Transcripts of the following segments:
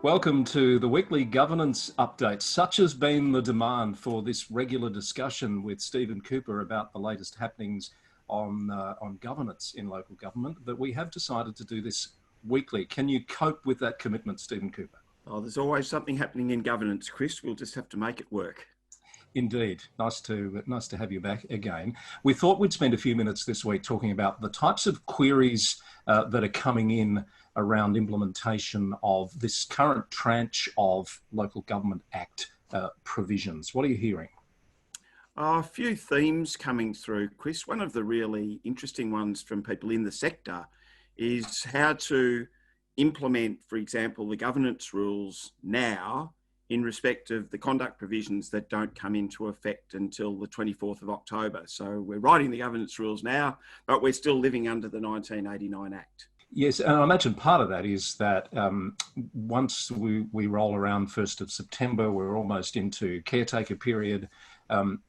Welcome to the weekly governance update. Such has been the demand for this regular discussion with Stephen Cooper about the latest happenings on governance in local government that we have decided to do this weekly. Can you cope with that commitment, Stephen Cooper? Oh, there's always something happening in governance, Chris. We'll just have to make it work. Indeed. Nice to have you back again. We thought we'd spend a few minutes this week talking about the types of queries that are coming in around implementation of this current tranche of Local Government Act provisions. What are you hearing? A few themes coming through, Chris. One of the really interesting ones from people in the sector is how to implement, for example, the governance rules now in respect of the conduct provisions that don't come into effect until the 24th of October. So we're writing the governance rules now, but we're still living under the 1989 Act. Yes, and I imagine part of that is that once we roll around 1st of September, we're almost into caretaker period.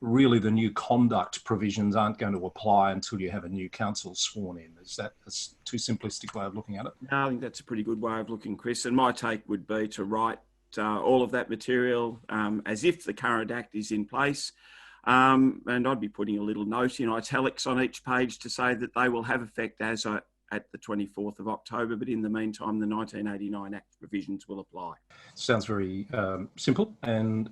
Really, the new conduct provisions aren't going to apply until you have a new council sworn in. Is that a too simplistic way of looking at it? No, I think that's a pretty good way of looking, Chris. And my take would be to write all of that material as if the current Act is in place. And I'd be putting a little note in italics on each page to say that they will have effect as at the 24th of October, but in the meantime, the 1989 Act provisions will apply. Sounds very simple and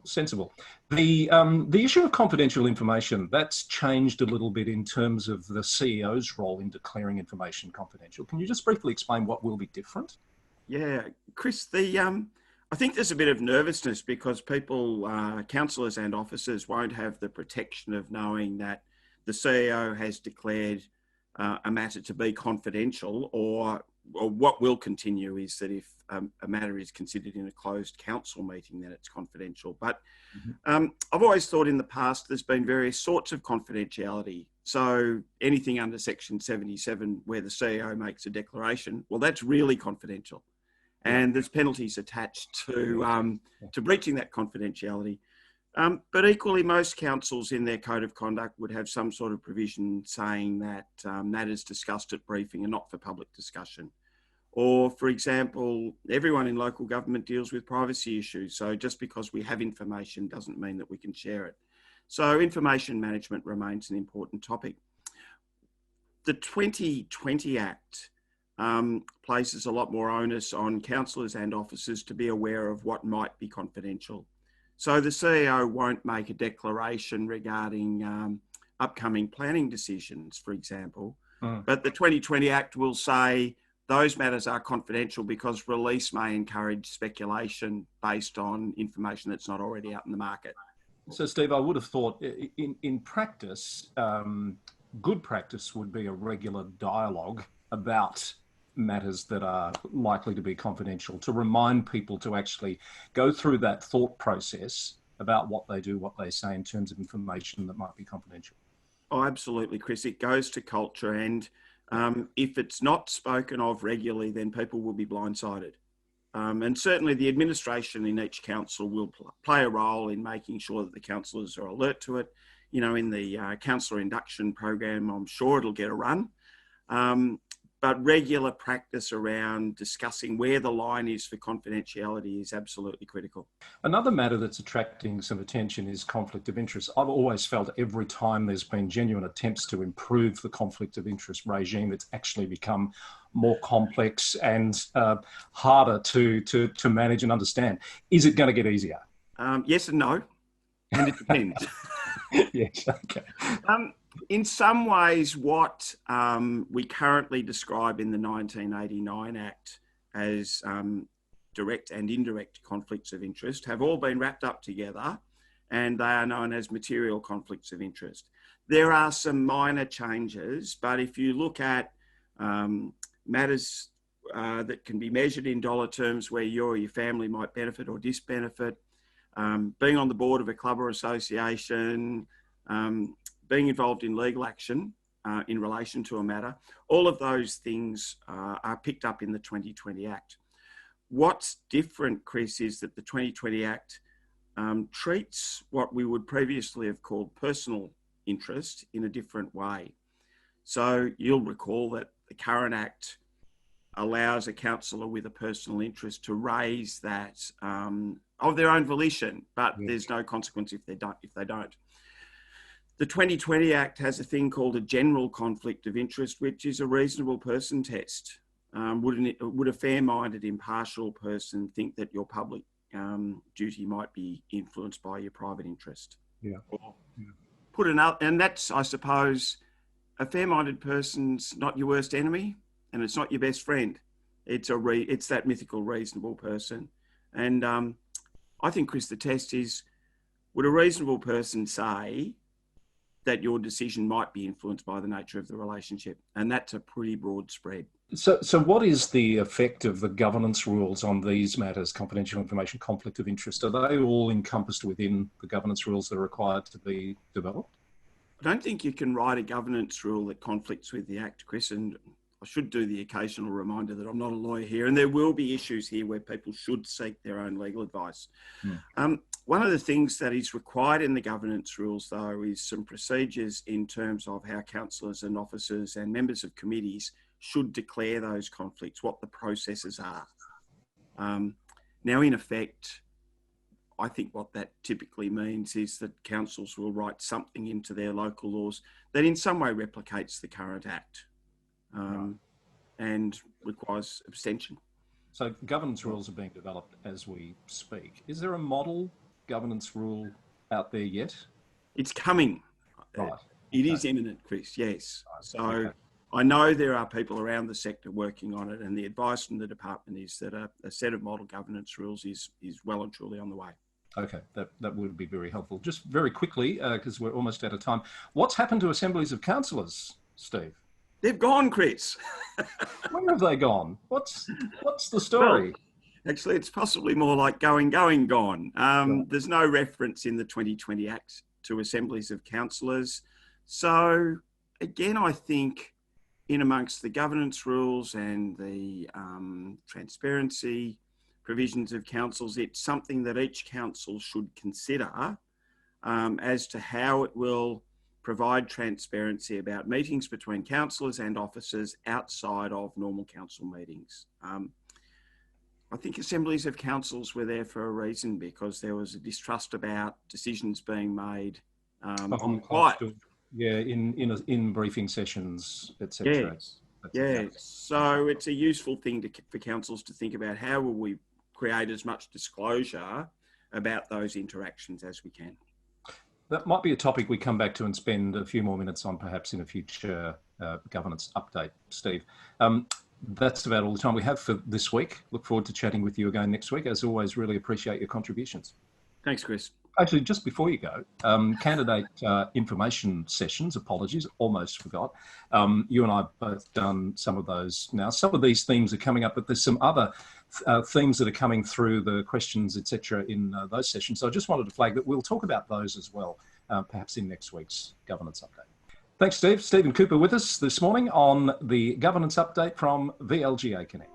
sensible. The issue of confidential information, that's changed a little bit in terms of the CEO's role in declaring information confidential. Can you just briefly explain what will be different? Yeah, Chris, I think there's a bit of nervousness because people, councillors and officers won't have the protection of knowing that the CEO has declared a matter to be confidential, or what will continue is that if a matter is considered in a closed council meeting, then it's confidential. But I've always thought in the past there's been various sorts of confidentiality. So anything under Section 77 where the CEO makes a declaration, well, that's really confidential. And there's penalties attached to breaching that confidentiality. But equally, most councils in their code of conduct would have some sort of provision saying that matters discussed at briefing are not for public discussion. Or, for example, everyone in local government deals with privacy issues. So just because we have information doesn't mean that we can share it. So information management remains an important topic. The 2020 Act places a lot more onus on councillors and officers to be aware of what might be confidential. So the CEO won't make a declaration regarding upcoming planning decisions, for example, but the 2020 Act will say those matters are confidential because release may encourage speculation based on information that's not already out in the market. So, Steve, I would have thought in practice, good practice would be a regular dialogue about matters that are likely to be confidential, to remind people to actually go through that thought process about what they do, what they say in terms of information that might be confidential. Oh, absolutely, Chris. It goes to culture, and if it's not spoken of regularly, then people will be blindsided. And certainly the administration in each council will play a role in making sure that the councillors are alert to it. You know, in the councillor induction program, I'm sure it'll get a run. But regular practice around discussing where the line is for confidentiality is absolutely critical. Another matter that's attracting some attention is conflict of interest. I've always felt every time there's been genuine attempts to improve the conflict of interest regime, it's actually become more complex and harder to manage and understand. Is it going to get easier? Yes and no, and it depends. Yes, okay. In some ways, what we currently describe in the 1989 Act as direct and indirect conflicts of interest have all been wrapped up together, and they are known as material conflicts of interest. There are some minor changes, but if you look at matters that can be measured in dollar terms where you or your family might benefit or disbenefit, being on the board of a club or association, being involved in legal action in relation to a matter, all of those things are picked up in the 2020 Act. What's different, Chris, is that the 2020 Act treats what we would previously have called personal interest in a different way. So you'll recall that the current Act allows a councillor with a personal interest to raise that of their own volition, but there's no consequence if they don't. The 2020 Act has a thing called a general conflict of interest, which is a reasonable person test. Would a fair-minded, impartial person think that your public duty might be influenced by your private interest? Yeah. Put another, and that's, I suppose, a fair-minded person's not your worst enemy, and it's not your best friend. It's that mythical, reasonable person. And I think, Chris, the test is, would a reasonable person say that your decision might be influenced by the nature of the relationship? And that's a pretty broad spread. So what is the effect of the governance rules on these matters, confidential information, conflict of interest? Are they all encompassed within the governance rules that are required to be developed? I don't think you can write a governance rule that conflicts with the Act, Chris, and I should do the occasional reminder that I'm not a lawyer here, and there will be issues here where people should seek their own legal advice. One of the things that is required in the governance rules, though, is some procedures in terms of how councillors and officers and members of committees should declare those conflicts, what the processes are. Now, in effect, I think what that typically means is that councils will write something into their local laws that in some way replicates the current Act and requires abstention. So governance rules are being developed as we speak. Is there a model governance rule out there yet? It's coming. Right. It is imminent, Chris, yes. So I know there are people around the sector working on it, and the advice from the department is that a set of model governance rules is well and truly on the way. Okay, that would be very helpful. Just very quickly, because we're almost out of time, what's happened to Assemblies of Councillors, Steve? They've gone, Chris. Where have they gone? What's the story? Well, actually, it's possibly more like going, gone. There's no reference in the 2020 Act to Assemblies of Councillors. So, again, I think in amongst the governance rules and the transparency provisions of councils, it's something that each council should consider as to how it will provide transparency about meetings between councillors and officers outside of normal council meetings. I think Assemblies of Councils were there for a reason, because there was a distrust about decisions being made on quiet. Yeah, in briefing sessions, etc. Yes. So it's a useful thing for councils to think about, how will we create as much disclosure about those interactions as we can. That might be a topic we come back to and spend a few more minutes on, perhaps in a future governance update, Steve. That's about all the time we have for this week. Look forward to chatting with you again next week. As always, really appreciate your contributions. Thanks, Chris. Actually, just before you go, candidate information sessions, apologies, almost forgot. You and I have both done some of those now. Some of these themes are coming up, but there's some other themes that are coming through the questions, etc., in those sessions. So I just wanted to flag that we'll talk about those as well, perhaps in next week's governance update. Thanks, Steve. Stephen Cooper with us this morning on the governance update from VLGA Connect.